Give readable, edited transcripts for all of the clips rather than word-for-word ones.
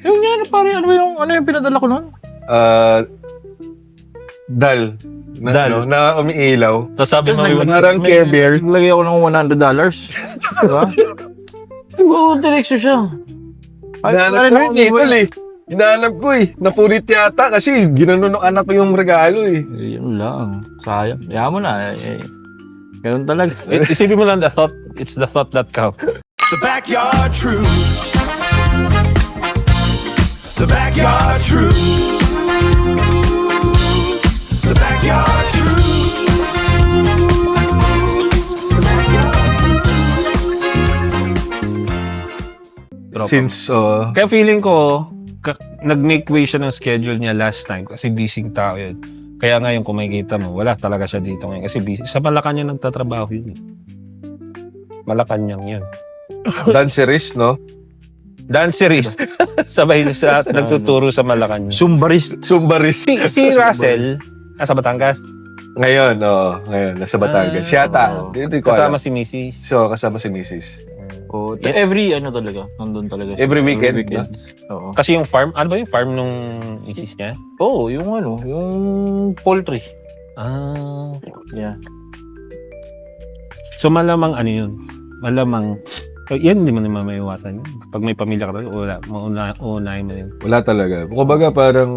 Yung yan, pare, ano yung pinadala ko nun? Dal. Na, Dal. na umiilaw. So sabi mo, Parang Care Bear. Naglagay ako ng $100. Diba? Oo, direksyo siya. Hinahanap ko yun, Idol eh. Hinahanap ko eh. Napulit yata kasi ginanon ng anak ko yung regalo eh. Yun lang. Sayang. Kaya mo na. Ganun talaga. isipin mo lang the thought, it's the thought that counts. The backyard truths. The backyard truths. The backyard truths. The backyard truths. Since, Kaya feeling ko, nag-make way siya ng schedule niya last time kasi busy tao yun. Kaya ngayon kung makikita mo, wala talaga siya dito ngayon kasi busy. Sa Malacanang nagtatrabaho yun. Malacanang yun. dancerist, no? Dancerist. Sabay sa nagtuturo sa Malacanang. Sumbarist. Sumbarist. Si Russell, sa Batangas. Ngayon, nasa Batangas. Siya ata. Hindi ko Kasama alam. si Mrs. So, kasama si Mrs. Oh, every talaga. Nandun talaga. siya. Every weekend. Oo. Kasi yung farm, ano ba yung farm nung isis niya? Oo, yung poultry. Ah. Yeah. So malamang ano yun? Malamang, yan hindi mo naman maiwasan yun. Pag may pamilya ka talaga, uunahin mo yun. Wala talaga. Kumbaga parang,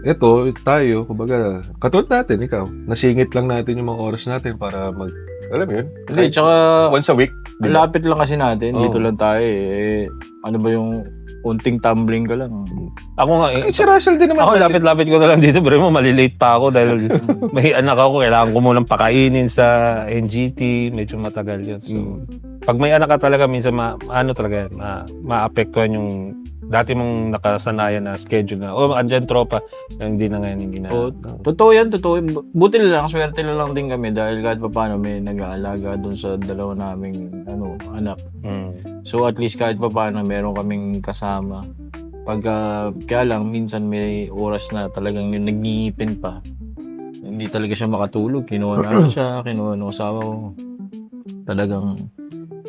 ito, tayo, kumbaga, katulad natin, ikaw, nasingit lang natin yung mga oras natin para alam mo yun? Hindi, tsaka, Once a week. ang lapit lang kasi natin. Oo. Dito lang tayo eh. Ano ba yung unting tumbling ka lang? Ako nga, Si Russell din naman. ako lapit-lapit ko na lang dito, pero mo malilate pa ako dahil may anak ako, kailangan ko munang pakainin sa NGT, medyo matagal yun. So, pag may anak ka talaga, minsan maapektuhan yung dati mong nakasanayan na schedule na, andyan tropa, hindi na ngayon hindi na. So, totoo yan. Buti na lang, swerte na lang din kami dahil kahit pa paano may nag-aalaga doon sa dalawa naming anak. So at least kahit pa paano meron kaming kasama. Kaya lang, minsan may oras na talagang yung nagngipin pa. Hindi talaga siya makatulog. Kinuha namin siya, kinuha ng asawa ko. Talagang,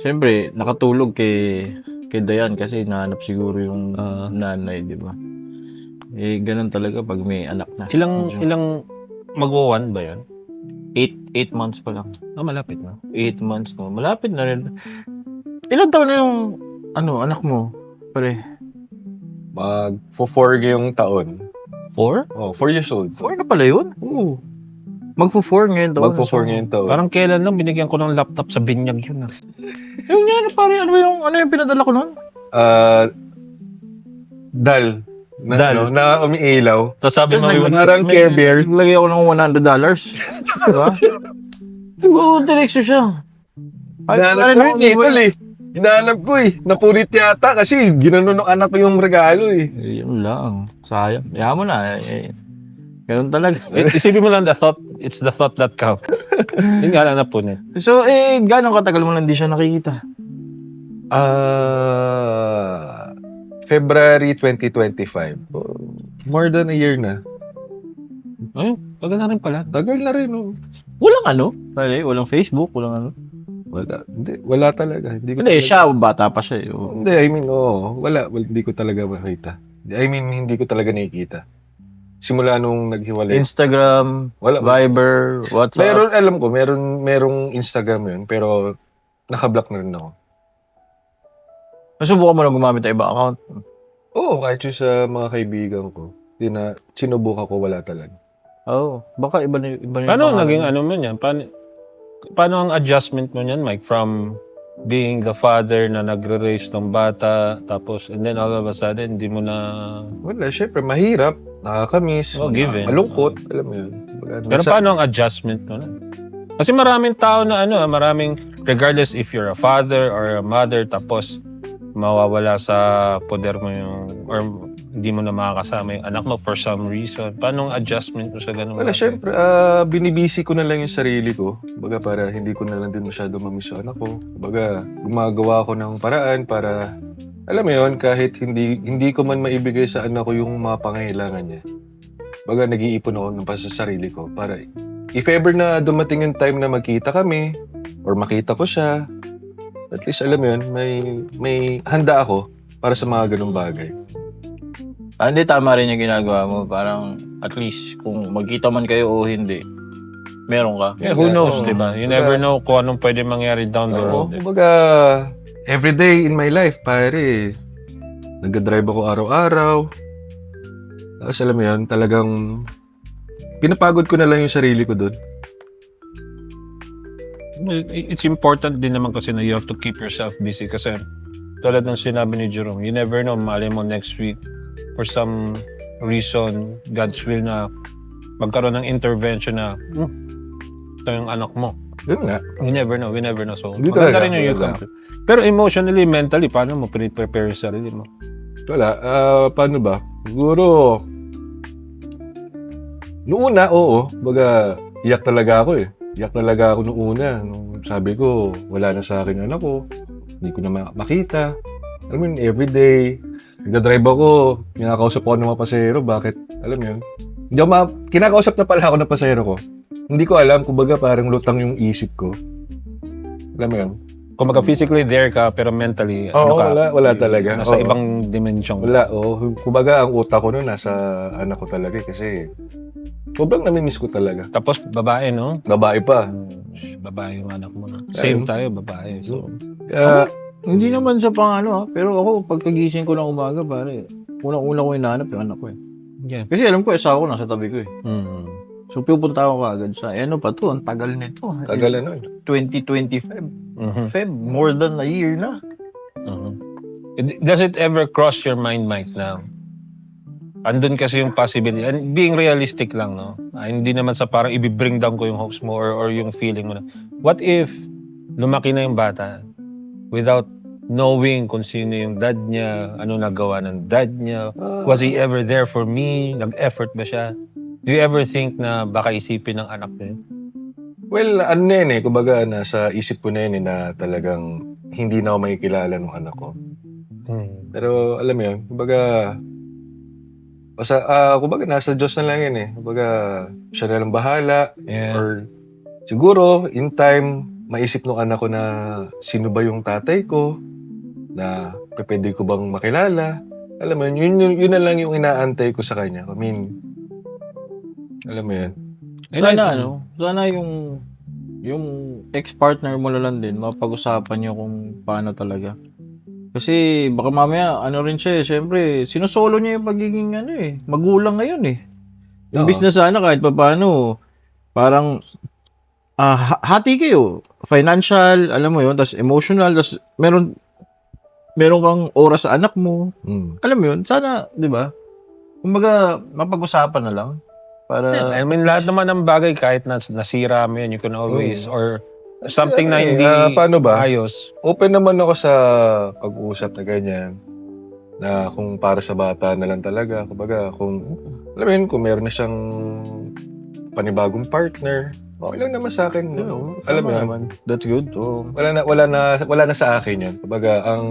siyempre, nakatulog kay Dayan kasi nahanap siguro yung nanay, di ba? Eh, ganun talaga pag may anak na. Ilang magwa-1 ba yun? 8 months pa lang. Malapit na. 8 months no. Malapit na rin. Ilan taon na yung anak mo? Pare. Mag-4 ngayong taon. 4? Oh, 4 years old. 4 na pala yun? Oo. Magfo-4 ngayon taon. Magpo-4 ngayong taon. Parang kailan lang binigyan ko ng laptop sa binyag yun. Yung yan, pare, ano yung pinadala ko nun? Dal. Dal. Na umiilaw. So sabi mo, Parang Care Bear. Naglagay ako ng $100. Diba? Oo, direksyo siya. Hinahanap ko yun, Idol eh. Hinahanap ko eh. Napulit yata kasi ginanon ng anak ko yung regalo eh. Yun lang. Sayang. Kaya mo na. Ganun talaga. isipin mo lang the thought, it's the thought that counts. Yun nga lang napunit. So, gano'ng katagal mo lang di siya nakikita? February 2025. More than a year na. Ay, tagal na rin pala. Tagal na rin, oh. Walang pare, walang Facebook, walang Wala talaga. Hindi ko Hindi, talaga- siya, bata pa siya. Hindi, I mean, wala. Hindi ko talaga makita. I mean, hindi ko talaga nakikita. Simula nung naghiwalay. Instagram, Wala. Viber, WhatsApp. Meron, alam ko, merong Instagram yun, pero naka-block na rin ako. Nasubukan mo na gumamit ng ibang account? Oo, kahit yung sa mga kaibigan ko. Sinubukan ko, wala talaga. Baka iba na Paano naging ano mo niyan? Paano ang adjustment mo niyan, Mike? From being the father na nagre-raise ng bata, tapos, and then all of a sudden, hindi mo na... Wala, syempre, mahirap. Nakakamiss. Given. Malungkot. Alam mo yun. Pero paano ang adjustment mo na? Kasi maraming tao na regardless if you're a father or a mother, tapos mawawala sa poder mo or hindi mo na makakasama yung anak mo for some reason. Paano ang adjustment mo sa ganun? Wala, syempre, binibisi ko na lang yung sarili ko. Baga para hindi ko na lang din masyado mamiss yung anak ko. Baga, gumagawa ako ng paraan para, alam mo yun, kahit hindi ko man maibigay sa anak ko yung mga pangailangan niya. Baga, nag-iipon ako ng sa sarili ko para if ever na dumating yung time na magkita kami or makita ko siya, at least alam mo yun, may handa ako para sa mga ganung bagay. Hindi, tama rin yung ginagawa mo. Parang, at least, kung magkita man kayo o hindi, meron ka. Yeah, who knows, Oo. di ba? You Kumbaga- never know kung anong pwede mangyari down the Oo, road. eh. kumbaga, everyday in my life, pare, nag-drive ako araw-araw. Tapos alam mo yun, talagang pinapagod ko na lang yung sarili ko doon. Well, it's important din naman kasi na you have to keep yourself busy kasi tulad ng sinabi ni Jerome, you never know, mali mo next week for some reason, God's will na magkaroon ng intervention na ito yung anak mo. Yun nga. We never know. So, Hindi maganda talaga, rin yung you wala. can. Pero emotionally, mentally, paano mo prepare yung sarili mo? Wala. Paano ba? Siguro, noong una, oo. Baga, iyak talaga ako eh. Iyak talaga ako noong una. Nung sabi ko, wala na sa akin anak ko. Hindi ko na makita. Alam mo yun, everyday. Nagdadrive ako. Kinakausap ako ng mga pasahero. Bakit? Alam mo yun? Hindi ako kinakausap na pala ako ng pasahero ko. Hindi ko alam. Kumbaga, parang lutang yung isip ko. Alam mo yun? Kung physically there ka, pero mentally, Oo, ka? wala talaga. Nasa Oo. ibang dimension. Wala, oh. Kumbaga, ang utak ko nun nasa anak ko talaga eh, kasi sobrang namimiss ko talaga. Tapos, babae, no? Babae pa. Babae yung anak mo. No? Same tayo, babae. So, Kaya, Hindi naman sa pang pero ako, pagkagising ko ng umaga, pare, unang-una ko hinahanap yung anak ko eh. yeah. Kasi alam ko, asawa ko nasa tabi ko eh. Mm. So, pupunta ako agad sa, ano pa to, ang tagal nito. tagal ano. 2025. Mhm. Feb, more than a year na. Mhm. Does it ever cross your mind, Mike, na andun kasi yung possibility, and being realistic lang, no? Hindi naman sa parang i-bring down ko yung hopes mo or yung feeling mo na, what if lumaki na yung bata without knowing kung sino yung dad niya, ano nagawa ng dad niya, was he ever there for me, nag-effort ba siya? Do you ever think na baka isipin ng anak niya? Well, ano na yun eh, kumbaga nasa isip ko na yun eh, na talagang hindi na ako makikilala ng anak ko. Pero alam mo yun, kumbaga, kumbaga nasa Diyos na lang yun eh. Kumbaga, siya na lang bahala. Yeah. Or siguro, in time, maisip ng anak ko na sino ba yung tatay ko, na pwede ko bang makilala. Alam mo yun, yun na lang yung inaantay ko sa kanya. I mean, alam mo yun. Sana sana yung ex-partner mo na lang din, mapag-usapan niyo kung paano talaga. Kasi baka mamaya, rin siya eh, syempre, sinusolo niya yung pagiging magulang ngayon eh. Imbis na sana kahit paano, parang, hati kayo. Financial, alam mo yun, tas emotional, tas meron kang oras sa anak mo. Alam mo yun, sana, di ba? Kumbaga, mapag-usapan na lang. Para, I mean, lahat naman ng bagay, kahit nasira mo yun, you can always, or something na hindi Paano ba? ayos. Open naman ako sa pag-uusap na ganyan. Na kung para sa bata na lang talaga. Kumbaga, kung, alam mo yun, kung meron na siyang panibagong partner, okay lang naman sa akin. No? Alam mo naman. that's good. Oh. Wala na sa akin yan. Kumbaga, ang,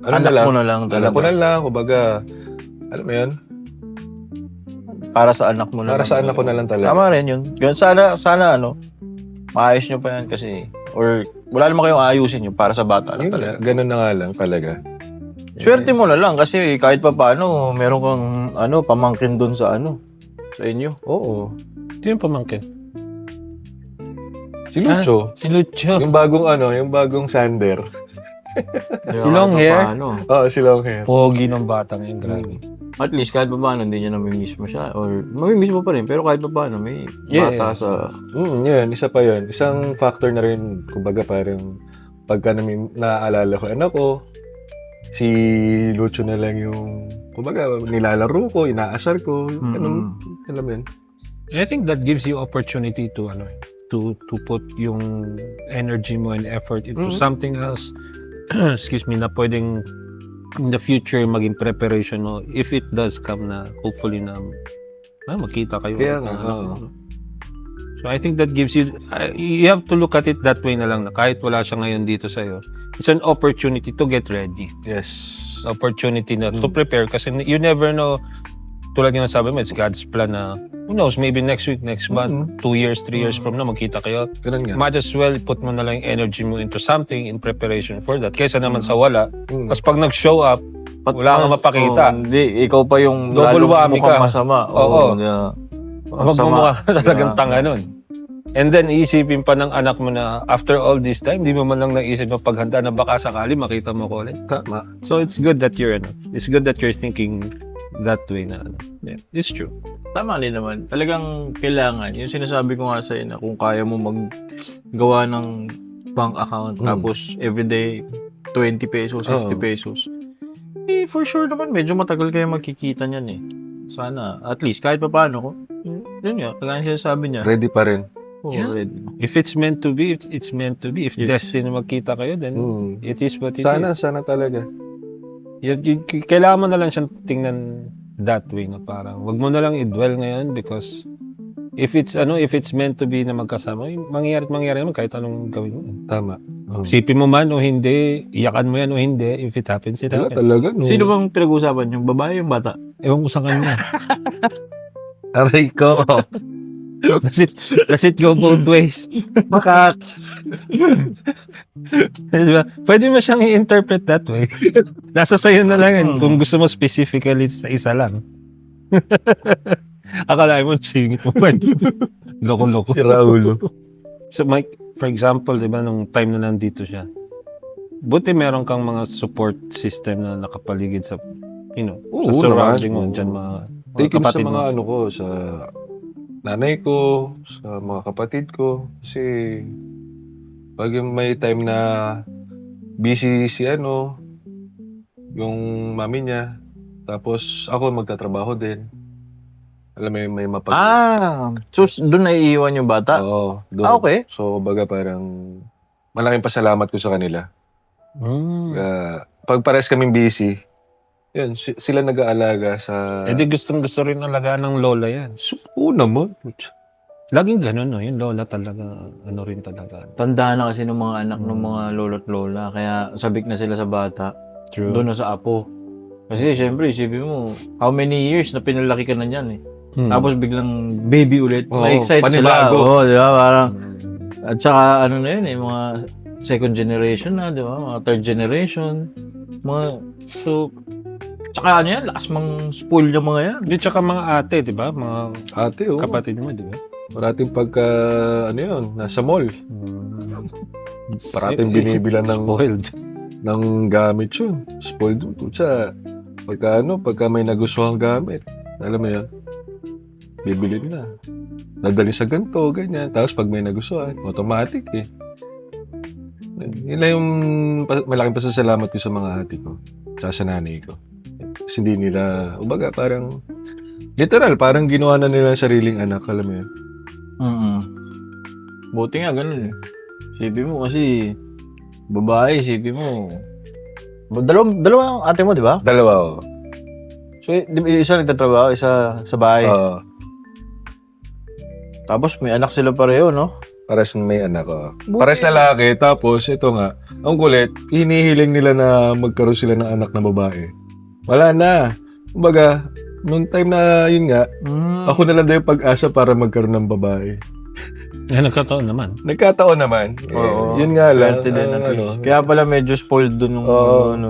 ano Anak na lang, mo na lang anak ko talaga. na lang. Kumbaga, alam mo yun, Para sa anak mo na para lang. sa anak ko na lang talaga. Tama rin yun. Ganun, sana maayos nyo pa yan kasi, or wala naman kayong ayusin yun para sa bata lang Yun talaga. na, ganun na nga lang talaga. Swerte mo na lang kasi kahit pa paano, meron kang pamangkin dun sa sa inyo. Oo. Ito yung pamangkin. Si Lucho. Si Lucho. Yung bagong Sander. Si long hair? Oo, si long hair. Pogi ng batang yun, grabe. At least kahit pa paano, hindi niya namimiss mo siya. Or mamimiss mo pa rin, pero kahit pa paano, may Yeah. bata sa... Yan, isa pa yun. Isang factor na rin, kumbaga parang pagka naaalala ko anak ko, si Lucho na lang yung, kumbaga, nilalaro ko, inaasar ko, ganun, alam mo yun. I think that gives you opportunity to to put yung energy mo and effort into something else excuse me, na pwedeng in the future maging preparation mo if it does come na hopefully na magkita kayo. Kaya nga, oo. So I think that gives you have to look at it that way na lang na kahit wala siya ngayon dito sa'yo, it's an opportunity to get ready. Yes. Opportunity na to prepare kasi you never know, tulad nga sabi mo, it's God's plan na who knows, maybe next week, next month, 2 years, 3 years from now, magkita kayo. Ganun nga. Might as well put mo na lang yung energy mo into something in preparation for that. Kesa naman sa wala. Mm. Tapos pag nag-show up, Wala kang mapakita. Hindi, ikaw pa yung Double whammy mukhang ka. masama. Oo. Masama. Magmumukha ka talagang Yeah. tanga nun. And then, iisipin pa ng anak mo na after all this time, di mo man lang naisip na paghanda na baka sakali makita mo ko ulit. Tama. So, it's good that you're thinking that way na ano. Yeah, it's true. Tama din naman. Talagang kailangan. Yung sinasabi ko nga sa'yo na kung kaya mo maggawa ng bank account tapos everyday 20 pesos, 50 pesos. Eh, for sure naman, medyo matagal kayo magkikita niyan eh. Sana, at least, kahit pa paano ko. Yun nga, kagaya sinasabi niya. Ready pa rin. Oh, Yeah. ready. If it's meant to be, it's meant to be. If Yes. destiny magkita kayo, then it is what it Sana, is. sana talaga. Kailangan mo na lang siyang tingnan that way na parang wag mo na lang i-dwell ngayon because if it's meant to be na magkasama, mangyayari naman kahit anong gawin mo. Tama. Isipin mo man o hindi, iyakan mo yan o hindi, if it happens, it Wala happens. talaga. No. Sino bang pinag-usapan? Yung babae, yung bata? Ewan ko sa kanya. Aray ko. Does it go both ways? Makat. Diba? Pwede mo siyang i-interpret that way. Nasa sayo na lang yan. Kung gusto mo specifically sa isa lang. Akala mo, singit mo pa. Loko-loko. Si Raulo. So Mike, for example, di ba, nung time na nandito siya, buti meron kang mga support system na nakapaligid sa, Oo, sa surrounding mo, naman. dyan mga Take him sa kapatid mga mo. ko, sa nanay ko, sa mga kapatid ko. Kasi pag yung may time na busy si yung mami niya, tapos ako magtatrabaho din. Alam mo, may mapag... So doon naiiwan yung bata? Oo, doon. Okay. So, baga parang malaking pasalamat ko sa kanila. Pag pares kaming busy, yun, sila nag-aalaga sa... Eh di gustong-gusto rin alagaan ng lola yan. Oo naman. Laging ganun, no? Yung lola talaga, rin talaga. Tandaan na kasi ng mga anak ng mga lolo't lola. Kaya sabik na sila sa bata. True. Doon na sa apo. Kasi syempre, isipin mo, how many years na pinalaki ka na niyan eh. Tapos biglang baby ulit. Oo, May-excite sila. panibago. Oo, di ba? Parang, at saka ano na yun eh, mga second generation na, di ba? Mga third generation. So, tsaka ano yan, lakas mang spoil yung mga yan. Di tsaka mga ate, di ba? Mga Ate, kapatid mo, di ba? parating pagka, nasa mall. Parating binibilan ng, Spoiled. ng gamit yun. Spoiled yun. Kutsa, pagka may nagustuhang gamit, alam mo yan, bibilin na. Dadali sa ganito, ganyan. Tapos pag may nagustuhan, automatic eh. Yun lang yung malaking pasasalamat ko sa mga ate ko. Tsaka sa nanay ko. Kasi hindi nila, ubaga parang, literal, parang ginawa na nila ang sariling anak, alam mo yun. Buti nga, ganun eh. Isipin mo kasi, babae, isipin mo. Dalawang ate mo, di ba? Dalawa, oh. So, isa nagtatrabaho, isa sa bahay. Oo. Tapos may anak sila pareho, no? Pares may anak ko. Pares lalaki. Tapos, ito nga, ang kulit, hinihiling nila na magkaroon sila ng anak na babae. Wala na. Kumbaga, nung time na yun nga, ako na lang daw yung pag-asa para magkaroon ng babae. Nagkataon naman. Nagkataon naman. Oo. Yun nga lang. Swerte din, at least. Kaya pala medyo spoiled dun nung ano.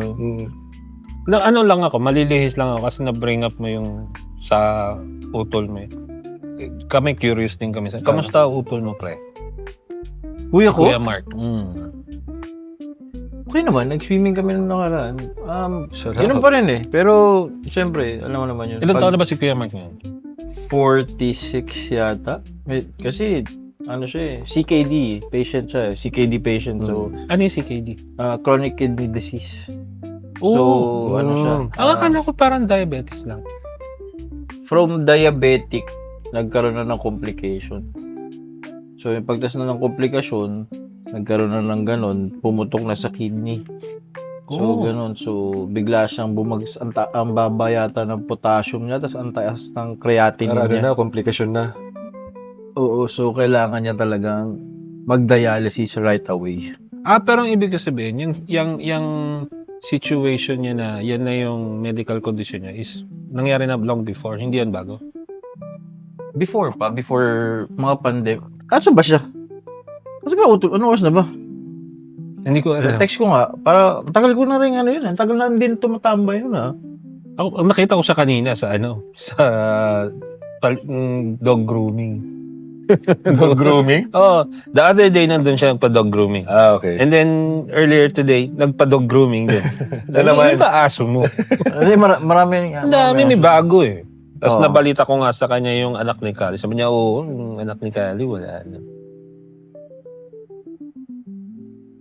Ano lang ako, malilihis lang ako kasi na-bring up mo yung sa utol mo. Kami curious din kami. Kamusta utol mo, pre? Kuya ko? Kuya Mark. Okay naman, nag-swimming kami nung nakaraan. Sarap. Ganun pa rin eh. Pero, siyempre, alam mo naman yun. Ilan taon na ba si Kuya Mark ngayon? 46 yata. Kasi, ano siya eh, CKD, patient siya eh. CKD patient. So, Ano yung CKD? chronic kidney disease. So, ano siya? Ang akala ko parang diabetes lang. From diabetic, nagkaroon na ng complication. So, yung pagtas na ng komplikasyon, nagkaroon na ng ganon, pumutok na sa kidney. So, ganon. So, bigla siyang bumags, ang baba yata ng potassium niya, tapos ang taas ng creatinine Parang niya. na, komplikasyon na. Oo, so kailangan niya talagang mag-dialysis right away. Pero ang ibig sabihin, yung situation niya na, yan na yung medical condition niya is nangyari na long before, hindi yan bago? Before mga pandemic. Saan ba siya? Kasi ba, ano oras na ba? Hindi ko alam. Text ko nga, para tagal ko na rin ano yun. Ang tagal na din tumatambay yun Ako, nakita ko siya kanina sa dog grooming. Dog grooming? Oh, the other day nandun siya nagpa-dog grooming. Ah, okay. And then earlier today, nagpa-dog grooming din. Ano naman? Ano ba aso mo? Kasi marami. Ang dami, may bago eh. Tapos Oo. nabalita ko nga sa kanya yung anak ni Kali. Sabi niya, yung anak ni Kali, wala na.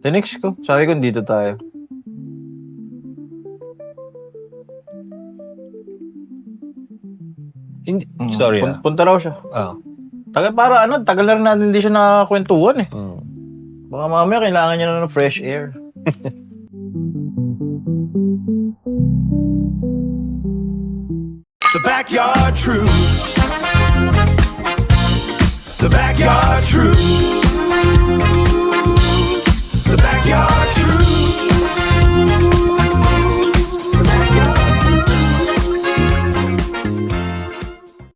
Tinext ko. Sabi ko, dito tayo. Hindi, sorry Punta raw siya. Ah. Tagal tagal na rin natin hindi siya nakakwentuhan eh. Mm. Baka mamaya kailangan niya na ng fresh air. The Backyard Truths. The Backyard Truths. The Backyard Truths.